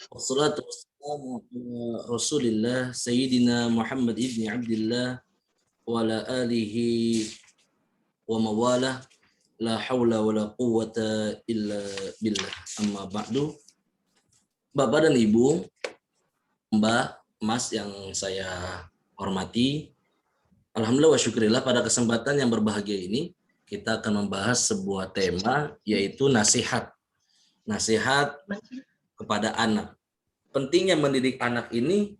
Wassalatu wassalamu ala Rasulillah Sayyidina Muhammad ibni Abdillah wa ala alihi wa mawalah la hawla wa la quwwata illa billah. Amma ba'du. Bapak dan Ibu, Mbak, Mas yang saya hormati, alhamdulillah wa syukurillah, pada kesempatan yang berbahagia ini kita akan membahas sebuah tema, yaitu nasihat. Nasihat kepada anak. Pentingnya mendidik anak ini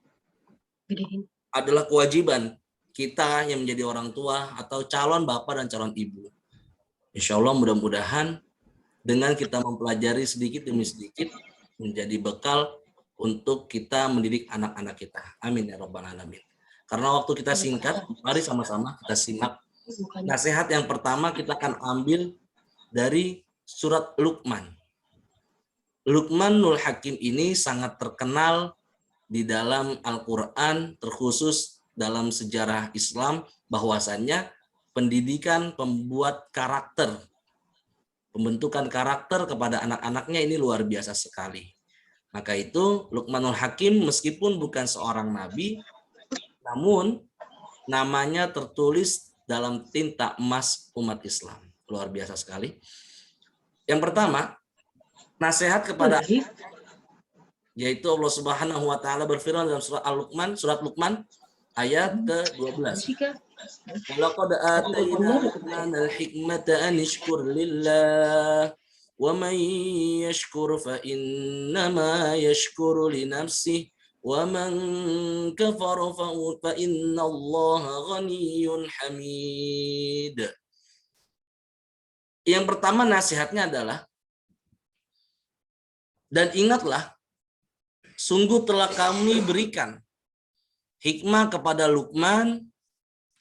adalah kewajiban kita yang menjadi orang tua atau calon bapak dan calon ibu. Insya Allah mudah-mudahan dengan kita mempelajari sedikit demi sedikit menjadi bekal untuk kita mendidik anak-anak kita. Amin ya rabbal alamin. Karena waktu kita singkat, mari sama-sama kita simak nasihat yang pertama. Kita akan ambil dari surat Luqman. Luqmanul Hakim ini sangat terkenal di dalam Al-Quran, terkhusus dalam sejarah Islam, bahwasannya pendidikan pembuat karakter, pembentukan karakter kepada anak-anaknya ini luar biasa sekali. Maka itu Luqmanul Hakim meskipun bukan seorang nabi, namun namanya tertulis dalam tinta emas umat Islam. Luar biasa sekali. Yang pertama, nasihat kepada anak, yaitu Allah Subhanahu wa taala berfirman dalam surat Al-Luqman, surat Luqman ayat ke-12. Walaqad atayna Luqmanal hikmata an ishkur lillah wa man yashkur fa innama yashkuru li nafsihi wa man kafara fa innallaha ghaniyyun hamid. Yang pertama nasihatnya adalah, dan ingatlah, sungguh telah kami berikan hikmah kepada Luqman,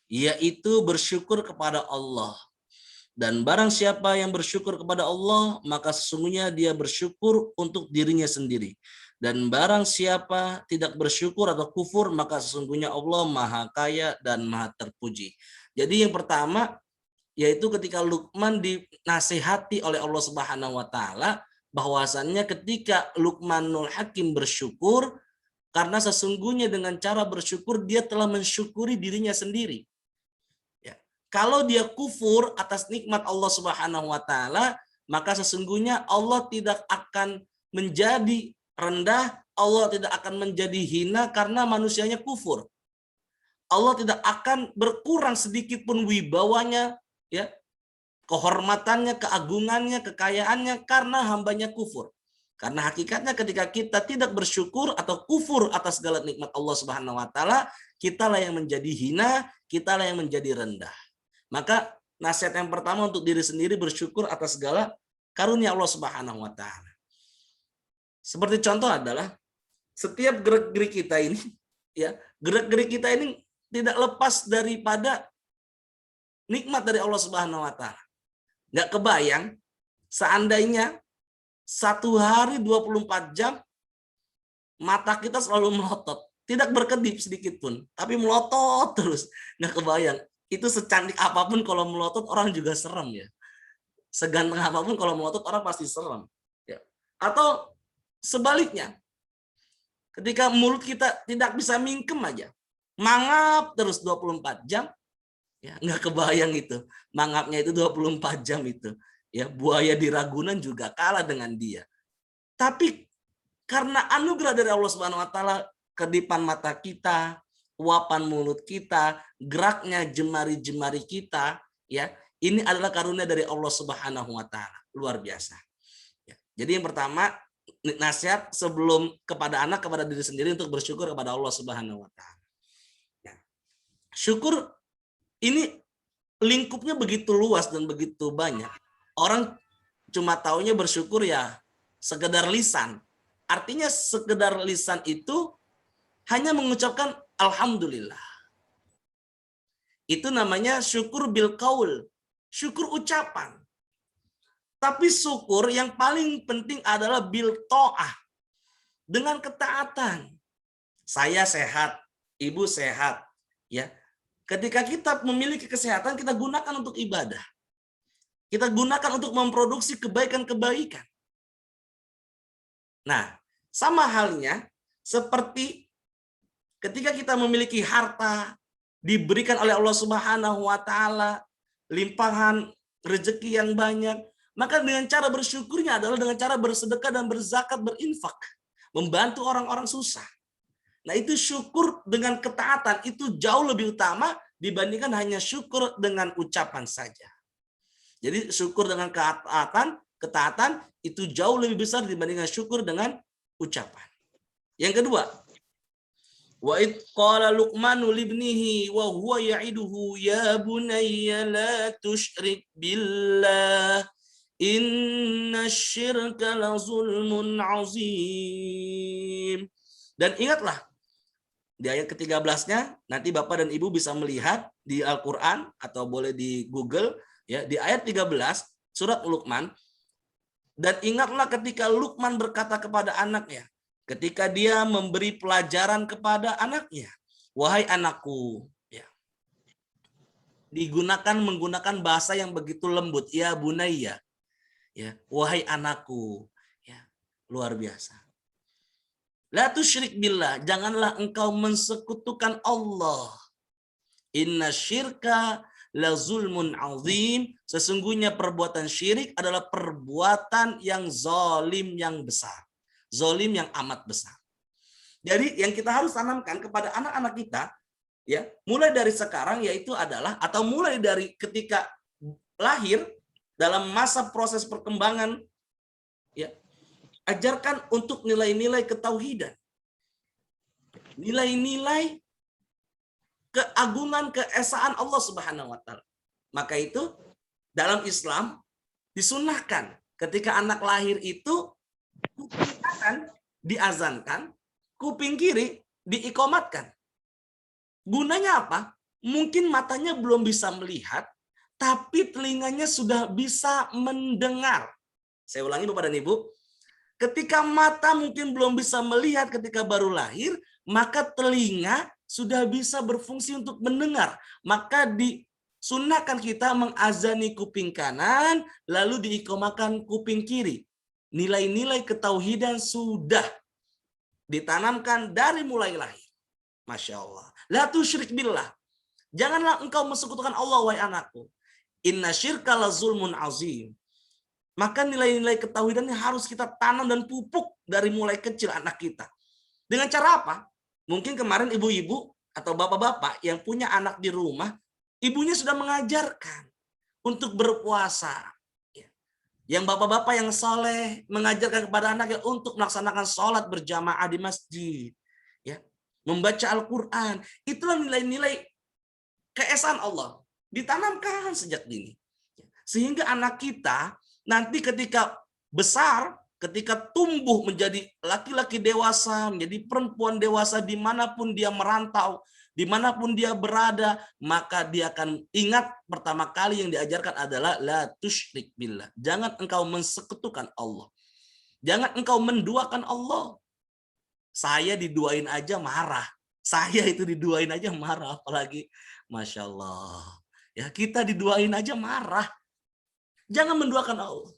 yaitu bersyukur kepada Allah. Dan barang siapa yang bersyukur kepada Allah, maka sesungguhnya dia bersyukur untuk dirinya sendiri. Dan barang siapa tidak bersyukur atau kufur, maka sesungguhnya Allah maha kaya dan maha terpuji. Jadi yang pertama, yaitu ketika Luqman dinasihati oleh Allah Subhanahu wa taala, bahwasannya ketika Luqmanul Hakim bersyukur, karena sesungguhnya dengan cara bersyukur dia telah mensyukuri dirinya sendiri. Ya. Kalau dia kufur atas nikmat Allah Subhanahu wa taala, maka sesungguhnya Allah tidak akan menjadi rendah, Allah tidak akan menjadi hina karena manusianya kufur. Allah tidak akan berkurang sedikit pun wibawanya, ya, kehormatannya, keagungannya, kekayaannya karena hambanya kufur. Karena hakikatnya ketika kita tidak bersyukur atau kufur atas segala nikmat Allah Subhanahu wa taala, kitalah yang menjadi hina, kitalah yang menjadi rendah. Maka nasihat yang pertama untuk diri sendiri, bersyukur atas segala karunia Allah Subhanahu wa taala. Seperti contoh adalah setiap gerak-gerik kita ini, ya, gerak-gerik kita ini tidak lepas daripada nikmat dari Allah Subhanahu wa taala. Nggak kebayang seandainya satu hari 24 jam mata kita selalu melotot, tidak berkedip sedikit pun, tapi melotot terus. Nggak kebayang. Itu secantik apapun kalau melotot orang juga serem ya. Seganteng apapun kalau melotot orang pasti serem. Ya. Atau sebaliknya, ketika mulut kita tidak bisa mingkem aja, mangap terus 24 jam, ya, nggak kebayang itu. Mangapnya itu 24 jam itu. Ya, buaya di Ragunan juga kalah dengan dia. Tapi karena anugerah dari Allah Subhanahu wa taala, kedipan mata kita, uapan mulut kita, geraknya jemari-jemari kita, ya, ini adalah karunia dari Allah Subhanahu wa taala. Luar biasa. Ya, jadi yang pertama, nasihat sebelum kepada anak, kepada diri sendiri untuk bersyukur kepada Allah Subhanahu wa taala. Ya. Syukur ini lingkupnya begitu luas dan begitu banyak. Orang cuma taunya bersyukur ya sekedar lisan. Artinya sekedar lisan itu hanya mengucapkan alhamdulillah. Itu namanya syukur bil qaul, syukur ucapan. Tapi syukur yang paling penting adalah bil ta'ah, dengan ketaatan. Saya sehat, ibu sehat, ya. Ketika kita memiliki kesehatan, kita gunakan untuk ibadah. Kita gunakan untuk memproduksi kebaikan-kebaikan. Nah, Sama halnya seperti ketika kita memiliki harta diberikan oleh Allah Subhanahu wa taala, limpahan rezeki yang banyak, maka dengan cara bersyukurnya adalah dengan cara bersedekah dan berzakat, berinfak, membantu orang-orang susah. Nah, itu syukur dengan ketaatan itu jauh lebih utama dibandingkan hanya syukur dengan ucapan saja. Jadi syukur dengan ketaatan itu jauh lebih besar dibandingkan syukur dengan ucapan. Yang kedua, wa id qala Luqmanu libnihi wa huwa ya'iduhu ya bunayya la tusyrik billah inna syirka la zulmun azim. Dan ingatlah di ayat ke-13-nya, nanti Bapak dan Ibu bisa melihat di Al-Qur'an atau boleh di Google ya, di ayat 13 surat Luqman. Dan ingatlah ketika Luqman berkata kepada anaknya, ketika dia memberi pelajaran kepada anaknya, wahai anakku, ya. Menggunakan bahasa yang begitu lembut, ya bunayya, ya, wahai anakku, ya, luar biasa. La tusyrik billah, janganlah engkau mensekutukan Allah. Inna syirka la zulmun azim, sesungguhnya perbuatan syirik adalah perbuatan yang zalim yang besar. Zalim yang amat besar. Jadi yang kita harus tanamkan kepada anak-anak kita, ya, mulai dari sekarang yaitu adalah, atau mulai dari ketika lahir dalam masa proses perkembangan, ya, ajarkan untuk nilai-nilai ketauhidan. Nilai-nilai keagungan keesaan Allah Subhanahu wa taala. Maka itu dalam Islam disunahkan ketika anak lahir itu kuping kanan diazankan, kuping kiri diikomatkan. Gunanya apa? Mungkin matanya belum bisa melihat, tapi telinganya sudah bisa mendengar. Saya ulangi Bapak dan Ibu, ketika mata mungkin belum bisa melihat ketika baru lahir, maka telinga sudah bisa berfungsi untuk mendengar. Maka disunahkan kita mengazani kuping kanan, lalu diikomakan kuping kiri. Nilai-nilai ketauhidan sudah ditanamkan dari mulai lahir. Masya Allah. La tusyrik billah. Janganlah engkau mensekutukan Allah, wahai anakku. Inna syirka la zulmun azim. Maka nilai-nilai ketauhidannya harus kita tanam dan pupuk dari mulai kecil anak kita. Dengan cara apa? Mungkin kemarin ibu-ibu atau bapak-bapak yang punya anak di rumah, ibunya sudah mengajarkan untuk berpuasa. Yang bapak-bapak yang soleh mengajarkan kepada anaknya untuk melaksanakan sholat berjamaah di masjid. Ya, membaca Al-Quran. Itulah nilai-nilai keesaan Allah. Ditanamkan sejak dini. Sehingga anak kita nanti ketika besar, ketika tumbuh menjadi laki-laki dewasa, menjadi perempuan dewasa, dimanapun dia merantau, dimanapun dia berada, maka dia akan ingat pertama kali yang diajarkan adalah la tusyrik billah. Jangan engkau mensekutukan Allah. Jangan engkau menduakan Allah. Saya diduain aja marah. Saya itu diduain aja marah, apalagi Masya Allah. Ya, kita diduain aja marah. Jangan menduakan Allah.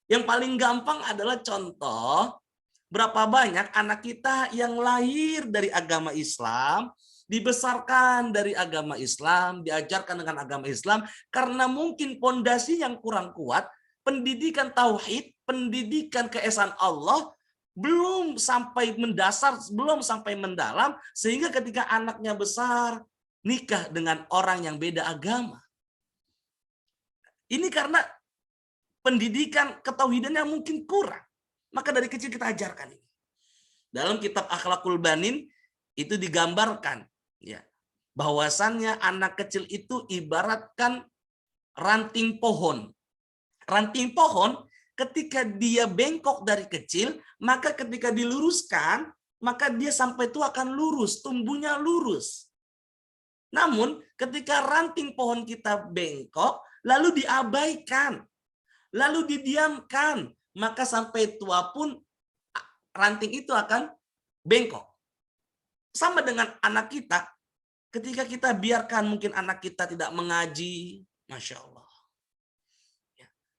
Yang paling gampang adalah contoh berapa banyak anak kita yang lahir dari agama Islam, dibesarkan dari agama Islam, diajarkan dengan agama Islam, karena mungkin pondasi yang kurang kuat, pendidikan tauhid, pendidikan keesaan Allah belum sampai mendasar, belum sampai mendalam, sehingga ketika anaknya besar nikah dengan orang yang beda agama. Ini karena pendidikan ketauhidannya mungkin kurang. Maka dari kecil kita ajarkan ini. Dalam kitab Akhlakul Banin itu digambarkan, ya, bahwasannya anak kecil itu ibaratkan ranting pohon. Ranting pohon ketika dia bengkok dari kecil, maka ketika diluruskan, maka dia sampai tua akan lurus, tumbuhnya lurus. Namun ketika ranting pohon kita bengkok, lalu diabaikan, lalu didiamkan, maka sampai tua pun ranting itu akan bengkok. Sama dengan anak kita, ketika kita biarkan mungkin anak kita tidak mengaji, Masya Allah,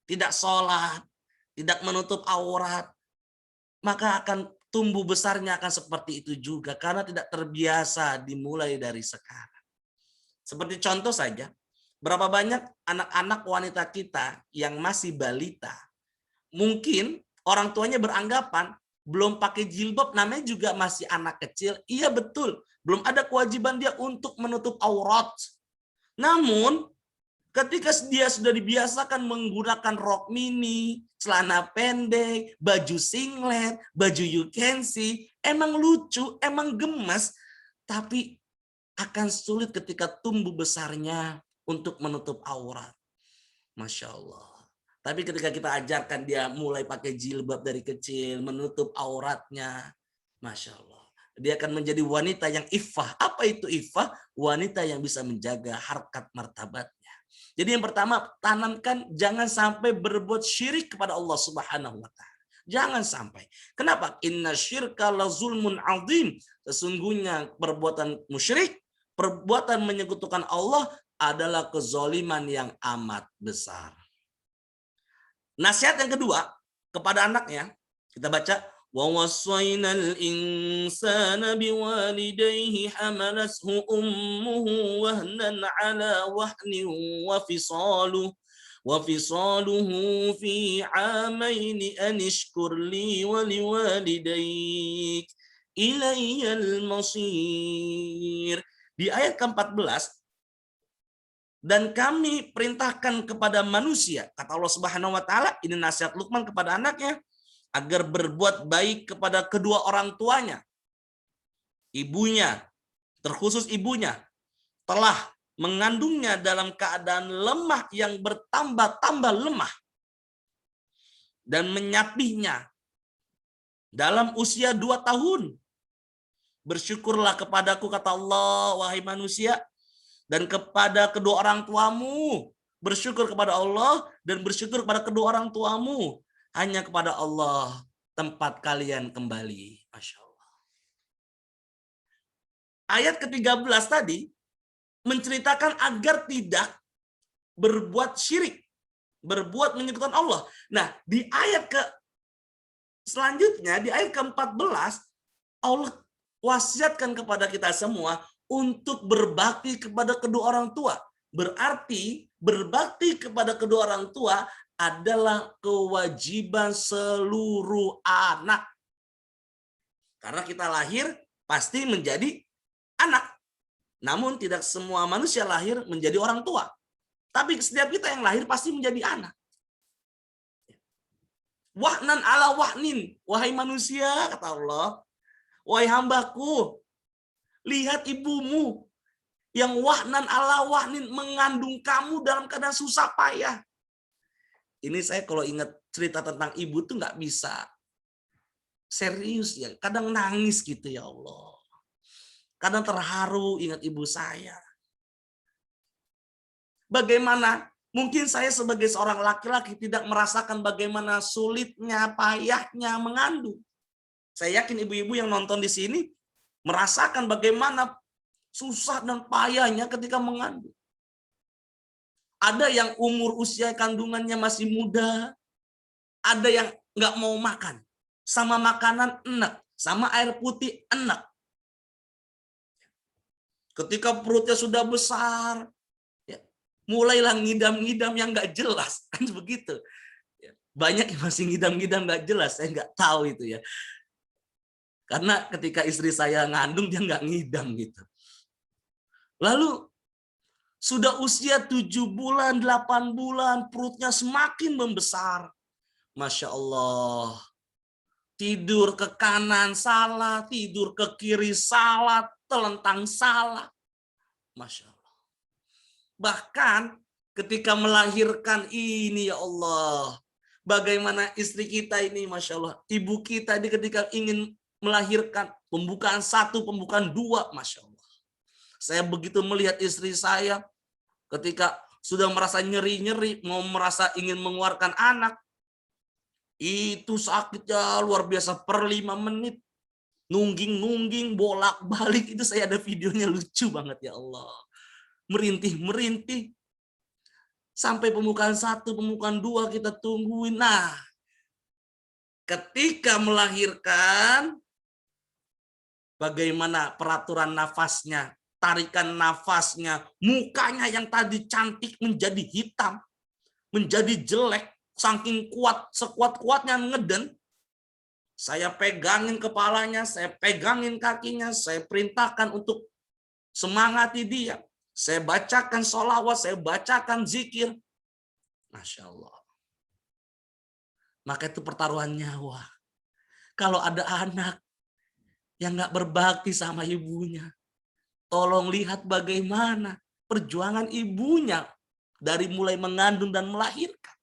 tidak sholat, tidak menutup aurat, maka akan tumbuh besarnya akan seperti itu juga karena tidak terbiasa dimulai dari sekarang. Seperti contoh saja, berapa banyak anak-anak wanita kita yang masih balita, mungkin orang tuanya beranggapan belum pakai jilbab namanya juga masih anak kecil. Iya betul, belum ada kewajiban dia untuk menutup aurat. Namun ketika dia sudah dibiasakan menggunakan rok mini, celana pendek, baju singlet, baju you can see, emang lucu, emang gemes, tapi akan sulit ketika tumbuh besarnya untuk menutup aurat. Masya Allah. Tapi ketika kita ajarkan dia mulai pakai jilbab dari kecil, menutup auratnya, Masya Allah. Dia akan menjadi wanita yang iffah. Apa itu iffah? Wanita yang bisa menjaga harkat martabatnya. Jadi yang pertama, tanamkan jangan sampai berbuat syirik kepada Allah Subhanahu wa taala. Jangan sampai. Kenapa? Inna syirka la zulmun azim. Sesungguhnya perbuatan musyrik, perbuatan menyekutukan Allah adalah kezoliman yang amat besar. Nasihat yang kedua kepada anaknya, kita baca, wa wassaynal insana biwalidayhi hamalathu ummuhu wahnan ala wahnin wa fisaluhu fi 'amain an ishkur li wa liwalidayk ilayyal masir. Di ayat ke-14, dan kami perintahkan kepada manusia, kata Allah Subhanahu wa taala, ini nasihat Luqman kepada anaknya, agar berbuat baik kepada kedua orang tuanya. Ibunya, terkhusus ibunya, telah mengandungnya dalam keadaan lemah yang bertambah-tambah lemah dan menyapihnya dalam usia 2 tahun. Bersyukurlah kepadaku, kata Allah, wahai manusia, dan kepada kedua orang tuamu. Bersyukur kepada Allah dan bersyukur kepada kedua orang tuamu. Hanya kepada Allah tempat kalian kembali. Masya Allah. Ayat ke-13 tadi menceritakan agar tidak berbuat syirik, berbuat menyekutukan Allah. Nah, di ayat selanjutnya, di ayat ke-14, Allah wasiatkan kepada kita semua untuk berbakti kepada kedua orang tua. Berarti berbakti kepada kedua orang tua adalah kewajiban seluruh anak. Karena kita lahir pasti menjadi anak. Namun tidak semua manusia lahir menjadi orang tua. Tapi setiap kita yang lahir pasti menjadi anak. Wahnan ala wahnin. Wahai manusia, kata Allah. Wahai hambaku, lihat ibumu yang wahnan ala wahnin mengandung kamu dalam keadaan susah payah. Ini saya kalau ingat cerita tentang ibu tuh nggak bisa serius ya. Kadang nangis gitu ya Allah. Kadang terharu ingat ibu saya. Bagaimana mungkin saya sebagai seorang laki-laki tidak merasakan bagaimana sulitnya, payahnya mengandung. Saya yakin ibu-ibu yang nonton di sini merasakan bagaimana susah dan payahnya ketika mengandung. Ada yang umur usia kandungannya masih muda, ada yang nggak mau makan, sama makanan enak, sama air putih enak. Ketika perutnya sudah besar, ya, mulailah ngidam-ngidam yang nggak jelas, kan begitu. Banyak yang masih ngidam-ngidam nggak jelas, saya nggak tahu itu ya. Karena ketika istri saya ngandung dia nggak ngidam gitu. Lalu sudah usia 7 bulan, 8 bulan, perutnya semakin membesar. Masya Allah. Tidur ke kanan salah, tidur ke kiri salah, telentang salah. Masya Allah. Bahkan ketika melahirkan ini ya Allah. Bagaimana istri kita ini Masya Allah. Ibu kita ini ketika ingin melahirkan pembukaan 1, pembukaan 2, Masya Allah. Saya begitu melihat istri saya ketika sudah merasa nyeri-nyeri, mau merasa ingin mengeluarkan anak, itu sakitnya luar biasa per 5 menit. Nungging-nungging, bolak-balik, itu saya ada videonya lucu banget ya Allah. Merintih-merintih. Sampai pembukaan 1, pembukaan 2 kita tungguin. Nah, Ketika melahirkan, bagaimana peraturan nafasnya, tarikan nafasnya, mukanya yang tadi cantik menjadi hitam, menjadi jelek, saking kuat, sekuat-kuatnya ngeden. Saya pegangin kepalanya, saya pegangin kakinya, saya perintahkan untuk semangati dia. Saya bacakan sholawat, saya bacakan zikir. Masya Allah. Maka itu pertaruhan nyawa. Kalau ada anak yang nggak berbakti sama ibunya, tolong lihat bagaimana perjuangan ibunya dari mulai mengandung dan melahirkan.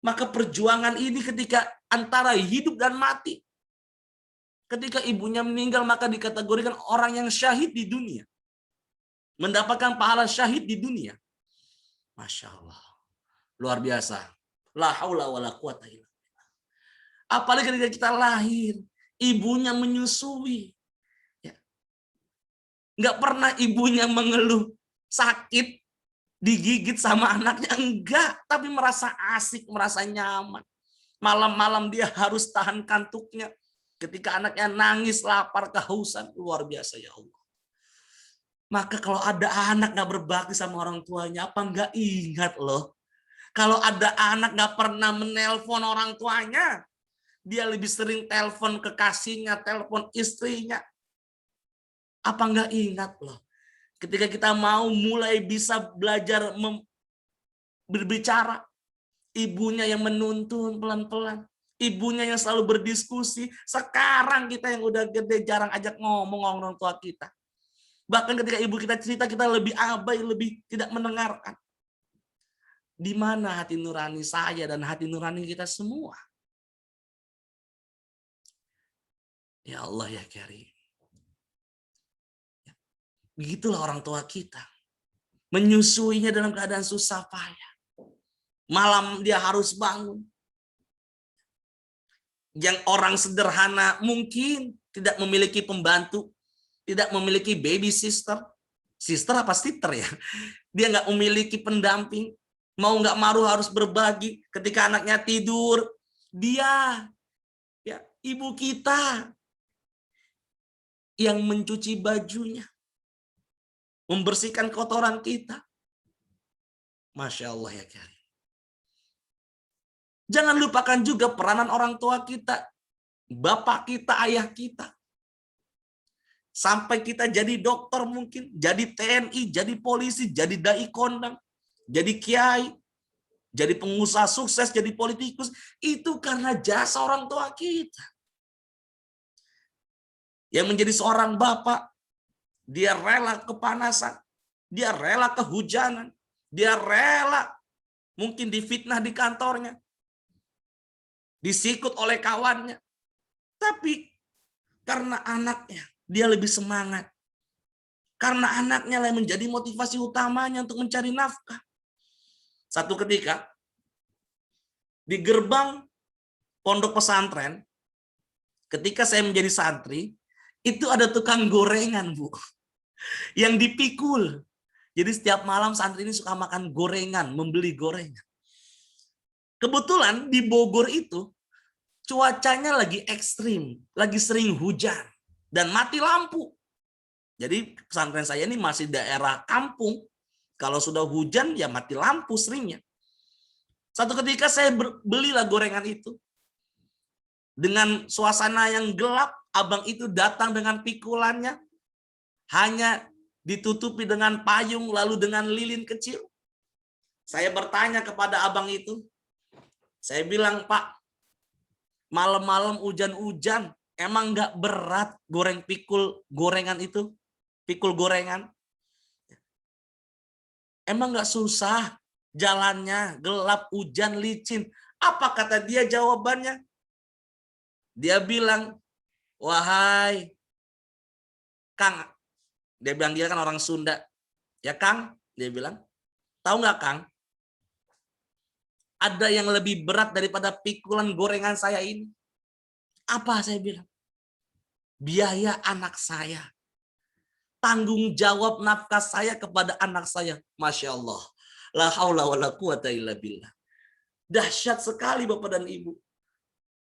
Maka perjuangan ini ketika antara hidup dan mati. Ketika ibunya meninggal maka dikategorikan orang yang syahid di dunia. Mendapatkan pahala syahid di dunia. Masya Allah. Luar biasa. La haula wa la quwata illa billah. Apalagi ketika kita lahir, ibunya menyusui. Ya. Nggak pernah ibunya mengeluh sakit, digigit sama anaknya. Enggak, tapi merasa asik, merasa nyaman. Malam-malam dia harus tahan kantuknya. Ketika anaknya nangis, lapar, kehausan. Luar biasa ya Allah. Maka kalau ada anak nggak berbakti sama orang tuanya, apa nggak ingat loh? Kalau ada anak nggak pernah menelpon orang tuanya, dia lebih sering telepon kekasihnya, telepon istrinya. Apa nggak ingat loh? Ketika kita mau mulai bisa belajar berbicara, ibunya yang menuntun pelan-pelan. Ibunya yang selalu berdiskusi. Sekarang kita yang udah gede jarang ajak ngomong orang tua kita. Bahkan ketika ibu kita cerita, kita lebih abai, lebih tidak mendengarkan. Di mana hati nurani saya dan hati nurani kita semua? Ya Allah ya Karim. Begitulah orang tua kita. Menyusuinya dalam keadaan susah payah. Malam dia harus bangun. Yang orang sederhana mungkin tidak memiliki pembantu, tidak memiliki baby sister. Sister apa sister ya? Dia nggak memiliki pendamping. Mau nggak mau harus berbagi. Ketika anaknya tidur, dia, ya, ibu kita yang mencuci bajunya, membersihkan kotoran kita. Masya Allah ya Karim. Jangan lupakan juga peranan orang tua kita, bapak kita, ayah kita. Sampai kita jadi dokter mungkin, jadi TNI, jadi polisi, jadi dai kondang, jadi kiai, jadi pengusaha sukses, jadi politikus. Itu karena jasa orang tua kita. Yang menjadi seorang bapak, dia rela kepanasan, dia rela kehujanan, dia rela mungkin difitnah di kantornya, disikut oleh kawannya. Tapi karena anaknya, dia lebih semangat. Karena anaknya lah yang menjadi motivasi utamanya untuk mencari nafkah. Satu ketika, di gerbang pondok pesantren, ketika saya menjadi santri, itu ada tukang gorengan, Bu. Yang dipikul. Jadi setiap malam santri ini suka makan gorengan, membeli gorengan. Kebetulan di Bogor itu, cuacanya lagi ekstrim, lagi sering hujan, dan mati lampu. Jadi pesantren saya ini masih daerah kampung. Kalau sudah hujan, ya mati lampu seringnya. Satu ketika saya belilah gorengan itu. Dengan suasana yang gelap, abang itu datang dengan pikulannya. Hanya ditutupi dengan payung, lalu dengan lilin kecil. Saya bertanya kepada abang itu. Saya bilang, Pak, malam-malam hujan-hujan, emang nggak berat pikul gorengan itu? Pikul gorengan. Emang nggak susah jalannya, gelap, hujan, licin. Apa kata dia jawabannya? Dia bilang, wahai Kang, dia bilang dia kan orang Sunda. Ya Kang, dia bilang, tahu nggak Kang? Ada yang lebih berat daripada pikulan gorengan saya ini. Apa saya bilang? Biaya anak saya. Tanggung jawab nafkah saya kepada anak saya. Masya Allah. La haula wa la quwata illa billah. Dahsyat sekali Bapak dan Ibu.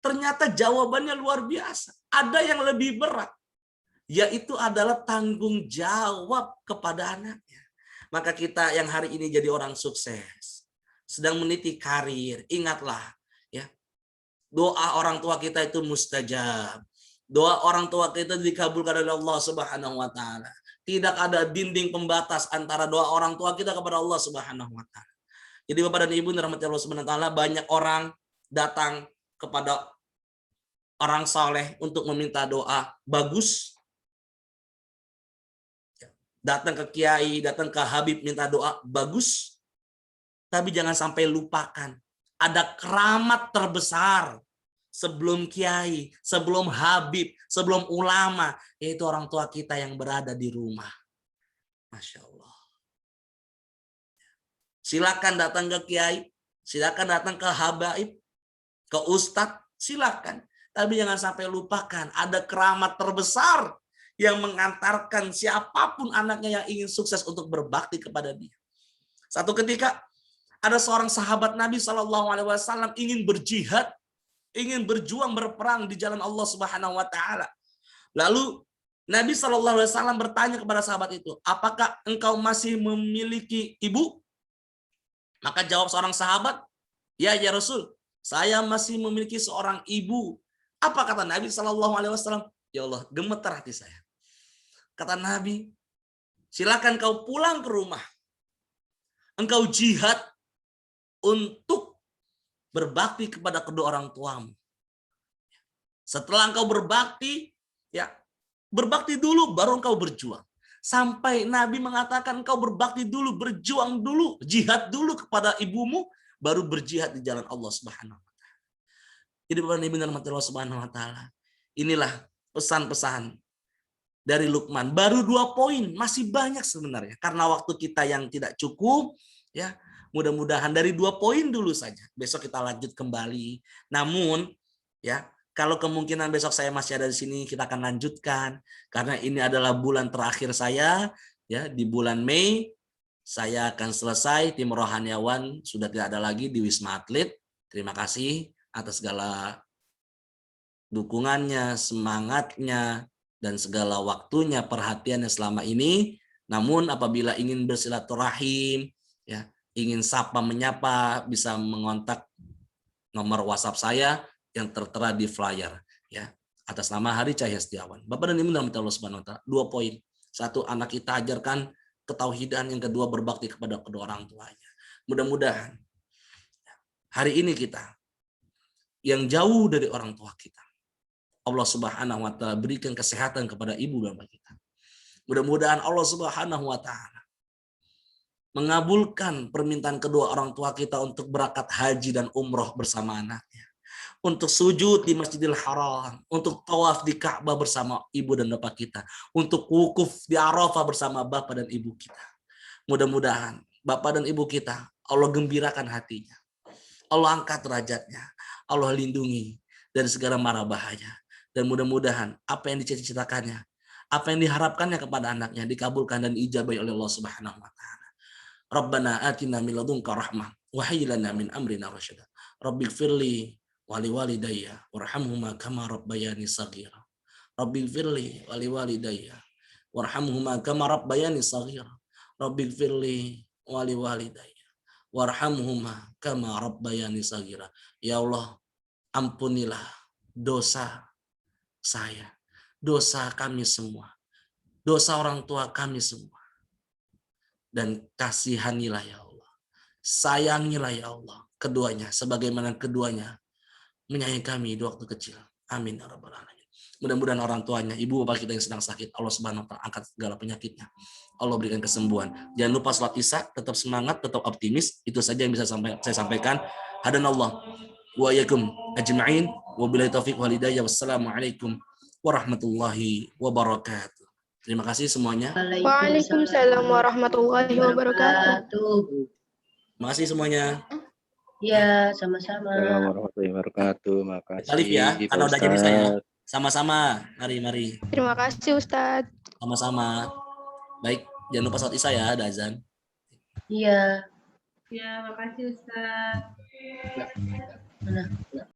ternyata jawabannya luar biasa. Ada yang lebih berat, yaitu adalah tanggung jawab kepada anaknya. Maka kita yang hari ini jadi orang sukses, sedang meniti karir, ingatlah ya, doa orang tua kita itu mustajab. Doa orang tua kita dikabulkan oleh Allah Subhanahu wa taala. Tidak ada dinding pembatas antara doa orang tua kita kepada Allah Subhanahu wa taala. Jadi Bapak dan Ibu dirahmati Allah Subhanahu wa taala, banyak orang datang kepada orang saleh untuk meminta doa bagus. Datang ke kiai, datang ke habib minta doa bagus. Tapi jangan sampai lupakan, ada keramat terbesar sebelum kiai, sebelum habib, sebelum ulama, yaitu orang tua kita yang berada di rumah. Masya Allah. Silakan datang ke kiai, silakan datang ke habaib, ke ustadz, silakan. Tapi jangan sampai lupakan, ada keramat terbesar yang mengantarkan siapapun anaknya yang ingin sukses untuk berbakti kepada dia. Satu ketika ada seorang sahabat Nabi SAW ingin berjihad, ingin berjuang berperang di jalan Allah Subhanahu wa taala. Lalu Nabi SAW bertanya kepada sahabat itu, apakah engkau masih memiliki ibu? Maka jawab seorang sahabat, ya Rasul, saya masih memiliki seorang ibu. Apa kata Nabi SAW? Ya Allah, gemetar hati saya. Kata Nabi, silakan kau pulang ke rumah. Engkau jihad untuk berbakti kepada kedua orang tuamu. Setelah engkau berbakti, ya berbakti dulu baru engkau berjuang. Sampai Nabi mengatakan engkau berbakti dulu, berjuang dulu, jihad dulu kepada ibumu, baru berjihad di jalan Allah Subhanahu wa taala. Jadi Bapak Ibu rahmati Allah Subhanahu wa taala. Inilah pesan-pesan dari Luqman. Baru 2 poin, masih banyak sebenarnya. Karena waktu kita yang tidak cukup, ya. Mudah-mudahan dari 2 poin dulu saja. Besok kita lanjut kembali. Namun, ya, kalau kemungkinan besok saya masih ada di sini, kita akan lanjutkan. Karena ini adalah bulan terakhir saya, ya, di bulan Mei saya akan selesai. Tim Rohaniawan sudah tidak ada lagi di Wisma Atlet. Terima kasih atas segala dukungannya, semangatnya, dan segala waktunya, perhatiannya selama ini. Namun apabila ingin bersilaturahim, ya, ingin sapa menyapa, bisa mengontak nomor WhatsApp saya yang tertera di flyer, ya, atas nama Hari Cahya Setiawan. Bapak dan Ibu dirahmati Allah Subhanahu wa taala, 2 poin. 1, anak kita ajarkan ketauhidan, yang kedua berbakti kepada kedua orang tuanya. Mudah-mudahan hari ini kita yang jauh dari orang tua kita, Allah Subhanahu wa taala berikan kesehatan kepada ibu bapak kita. Mudah-mudahan Allah Subhanahu wa taala mengabulkan permintaan kedua orang tua kita untuk berangkat haji dan umroh bersama anaknya, untuk sujud di Masjidil Haram, untuk tawaf di Ka'bah bersama ibu dan bapak kita, untuk wukuf di Arafah bersama bapak dan ibu kita. Mudah-mudahan bapak dan ibu kita Allah gembirakan hatinya, Allah angkat derajatnya, Allah lindungi dari segala mara bahaya, dan mudah-mudahan apa yang dicita-citakannya, apa yang diharapkannya kepada anaknya dikabulkan dan diijabahi oleh Allah Subhanahu wa taala. Rabbana atina min ladunka rahmah wa hayyi lana min amrina rasyada. Rabbighfirli wa liwalidayya warhamhuma kama rabbayani shaghira. Rabbighfirli wa liwalidayya warhamhuma kama rabbayani shaghira. Rabbighfirli wa liwalidayya warhamhuma kama rabbayani shaghira. Ya Allah, ampunilah dosa saya, dosa kami semua, dosa orang tua kami semua. Dan kasihanilah ya Allah, sayangilah ya Allah keduanya, sebagaimana keduanya menyayangi kami di waktu kecil. Amin ya rabbal alamin. Mudah-mudahan orang tuanya, ibu bapak kita yang sedang sakit, Allah Subhanahu wa taala angkat segala penyakitnya, Allah berikan kesembuhan. Jangan lupa sholat isya, tetap semangat, tetap optimis. Itu saja yang bisa saya sampaikan. Hadanallah wa iyyakum ajma'in, wabillahi taufiq wal hidayah. Wassalamualaikum warahmatullahi wabarakatuh. Terima kasih semuanya. Waalaikumsalam warahmatullahi wabarakatuh. Terima kasih semuanya. Ya, sama-sama. Assalamualaikum warahmatullahi wabarakatuh. Makasih. Alif ya, karena udah jadi saya. Sama-sama. Mari. Terima kasih Ustadz. Sama-sama. Baik, jangan lupa sholat isya ya, ada azan. Iya. Ya, makasih Ustaz. Mana?